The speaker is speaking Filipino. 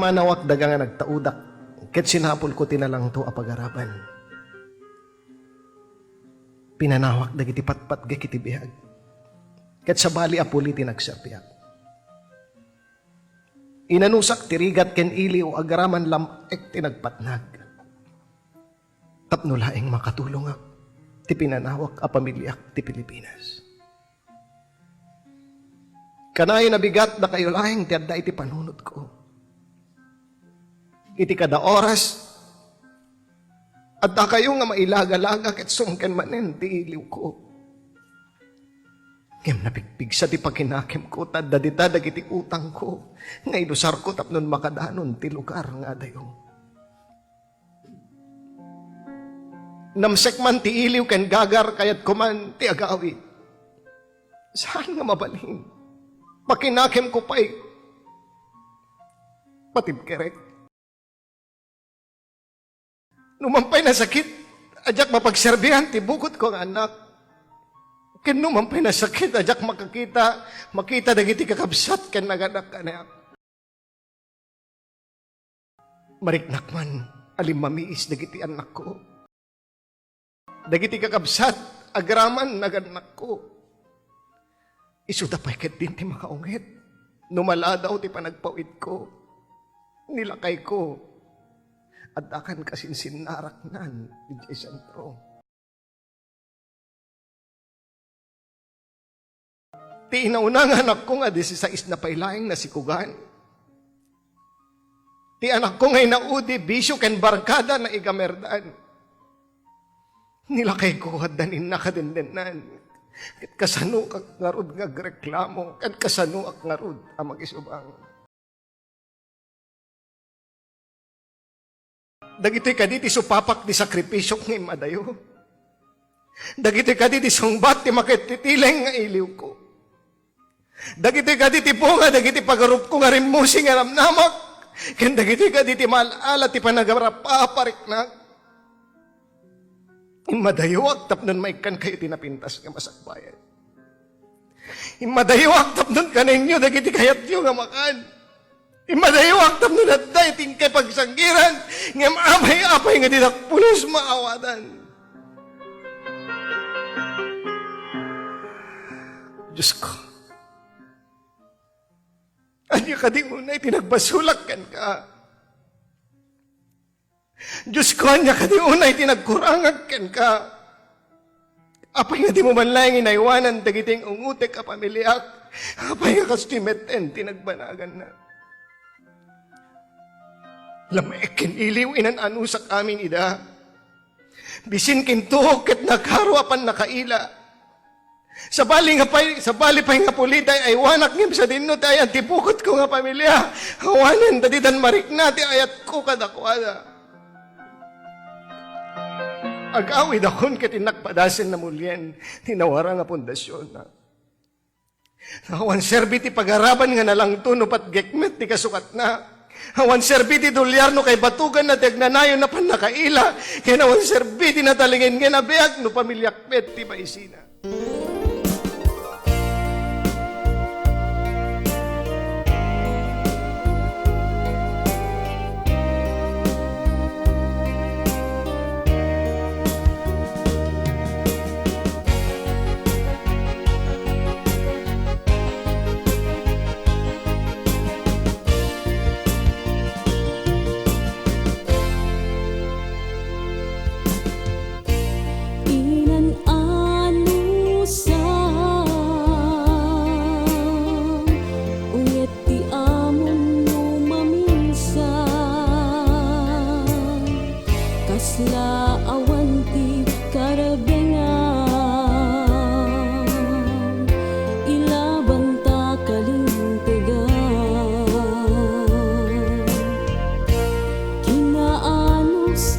manawak daga nga nagtaudak, ket sinapol ko tinalang to apagaraban. Pinanawak dagiti patpat gakiti bihag, ket sa bali apuli tinagserpiak. Inanusak tirigat ken ili o agaraman lamek tinagpatnag. Tapno laeng makatulong ak, ti pinanawak a pamilyak ti Pilipinas. Kanayo na bigat na kayo laeng ti adda iti panunod ko. Iti kada oras, adda kayo nga mailaga-laga ket sungken manen ti iliw ko. Ngem napigpig sa ti pagkinakim ko, tadda ditadag iti utang ko, nga idusar ko tapnon makadanon ti lugar nga dayo. Namsek man ti iliw ken gagar kayat kuman ti agawid. Saan nga mabalhin? Pakinakim ko pa'y patibkerek. Numampay na sakit, ajak mapagserbihan ti bukod ko nga anak. Ken numampay na sakit, ajak makita dagiti kakabsat ken naganak kanak. Mariknak man, alim mamiis dagiti anak ko. Dagiti kakabsat, agraman naganak ko. Isuda pa'y ket din ti makaungit. Numala daw ti panagpawid ko. Nilakay ko. At akan kasinsinnaraknan di sentro. Ti inaunang anak ko nga 16 na pailaing nasikugan. Ti anak ko ngay naudi bisyo ken barkada na igamerdan. Nilakay ko at danin nakadendenan. Ket kasano ak ngarud nga reklamo, ket kasano ak ngarud ang mag-isubang. Dagitoy kaditi supapak di sakripisyo ng imadayo. Dagitoy kaditi sungbat ti makititileng nga iliw ko. Dagitoy kaditi punga, dagiti pagarup ko nga rimusi nga namnamak. Ken dagitoy kaditi malala ti panagarapaparik na. Imadayuak tapnon maikan kayo tinapintas nga masakbayan. Imadayuak tapnon kaninyo dagiti kayat yung nga makan. Imadayuak tapnon at day tingkay pagsanggiran nga maamay-apay nga dinakpulos maawatan. Diyos ko, anya ka di unay tinagbasulak kan ka. Diyos ko, anya ka di unay tinagkurangag ken ka. Apay nga di mo man lang inaiwanan dagiting ungutek a pamilyak. Apay nga kastimeten tinagbanagan na. Lamek ken iliw inananusak amin ida. Bisin kintuhok ket nagharwapan nakaila. Sa bali pay nga puliday ay wanak ngem sa dinno tayan tipukot ko nga pamilya. Hawanan dadidan marikna ti ayat ko kadakwada. Agawid akon ket tinakpadasen na mulyen tinawara nga pundasyon na. Hawan serbi ti pagaraban nga nalangto no pat gekmet ti kasukat na. Hawan serbi ti dolyar no kay batugan na tegnanayon na panakaila. Ken hawan serbi ti natalingin nga nabiag no pamilyakpet ti paisina. Kinaanus